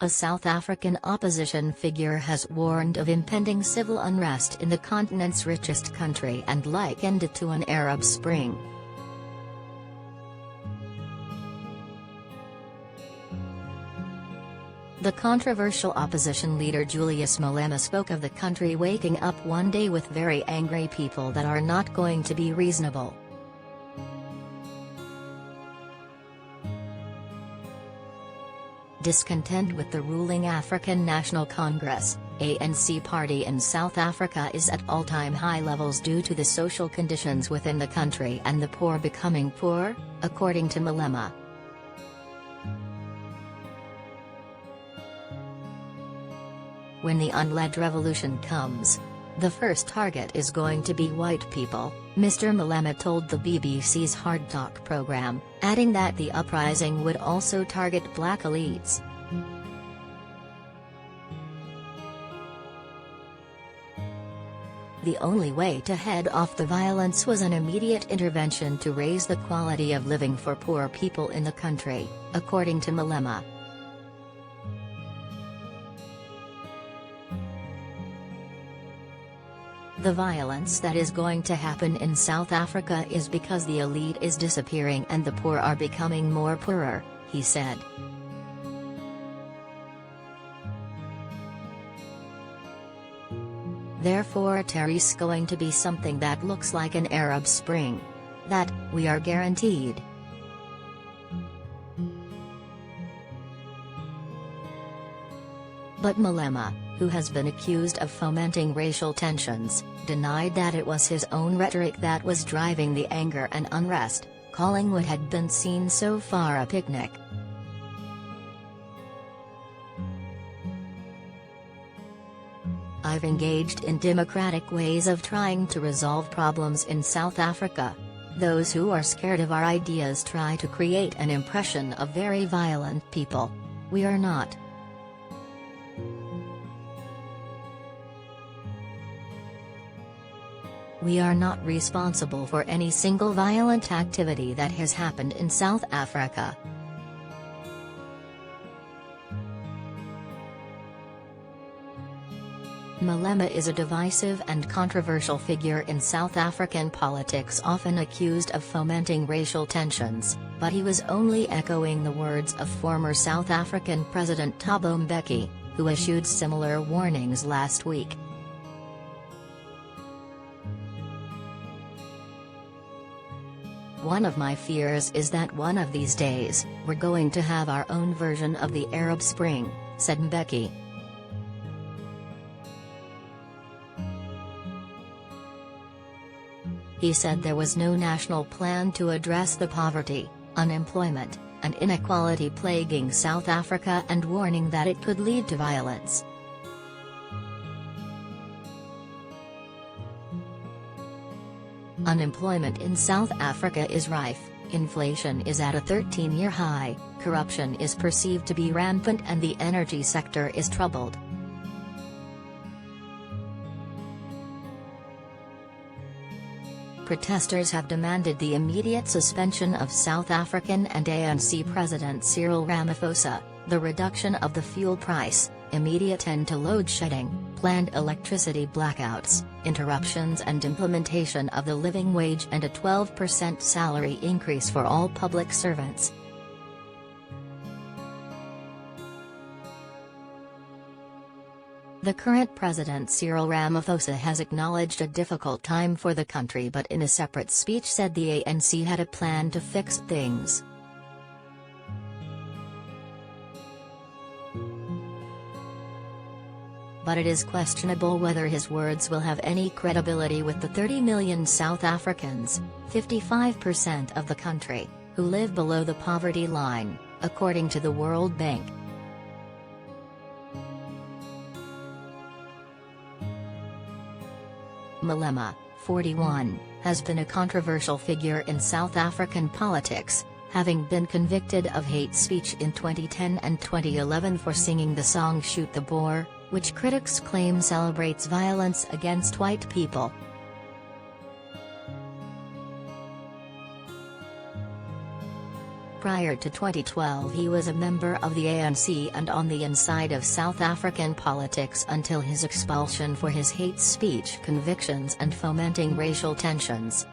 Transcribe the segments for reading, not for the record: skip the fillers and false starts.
A South African opposition figure has warned of impending civil unrest in the continent's richest country and likened it to an Arab Spring. The controversial opposition leader Julius Malema spoke of the country waking up one day with very angry people that are not going to be reasonable. Discontent with the ruling African National Congress (ANC) party in South Africa is at all-time high levels due to the social conditions within the country and the poor becoming poorer, according to Malema. When the unled revolution comes, the first target is going to be white people, Mr. Malema told the BBC's Hard Talk program, adding that the uprising would also target black elites. The only way to head off the violence was an immediate intervention to raise the quality of living for poor people in the country, according to Malema. The violence that is going to happen in South Africa is because the elite is disappearing and the poor are becoming more poorer, he said. Therefore there's going to be something that looks like an Arab Spring. That, we are guaranteed. But Malema, who has been accused of fomenting racial tensions, denied that it was his own rhetoric that was driving the anger and unrest, calling what had been seen so far a picnic. I've engaged in democratic ways of trying to resolve problems in South Africa. Those who are scared of our ideas try to create an impression of very violent people. We are not. We are not responsible for any single violent activity that has happened in South Africa. Malema is a divisive and controversial figure in South African politics, often accused of fomenting racial tensions, but he was only echoing the words of former South African President Thabo Mbeki, who issued similar warnings last week. One of my fears is that one of these days, we're going to have our own version of the Arab Spring, said Mbeki. He said there was no national plan to address the poverty, unemployment, and inequality plaguing South Africa and warning that it could lead to violence. Unemployment in South Africa is rife, inflation is at a 13-year high, corruption is perceived to be rampant and the energy sector is troubled. Protesters have demanded the immediate suspension of South African and ANC President Cyril Ramaphosa, the reduction of the fuel price, immediate end to load shedding, planned electricity blackouts, interruptions and implementation of the living wage and a 12% salary increase for all public servants. The current president Cyril Ramaphosa has acknowledged a difficult time for the country, but in a separate speech said the ANC had a plan to fix things. But it is questionable whether his words will have any credibility with the 30 million South Africans, 55% of the country, who live below the poverty line, according to the World Bank. Malema, 41, has been a controversial figure in South African politics, having been convicted of hate speech in 2010 and 2011 for singing the song Shoot the Boer, which critics claim celebrates violence against white people. Prior to 2012 he was a member of the ANC and on the inside of South African politics until his expulsion for his hate speech convictions and fomenting racial tensions.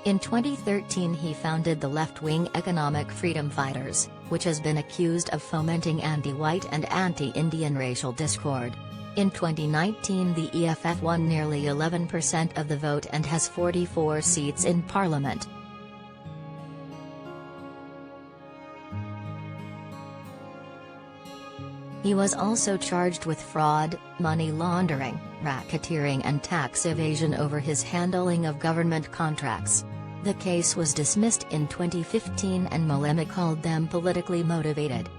In 2013 he founded the left-wing Economic Freedom Fighters, which has been accused of fomenting anti-white and anti-Indian racial discord. In 2019 the EFF won nearly 11% of the vote and has 44 seats in parliament. He was also charged with fraud, money laundering, racketeering and tax evasion over his handling of government contracts. The case was dismissed in 2015 and Malema called them politically motivated.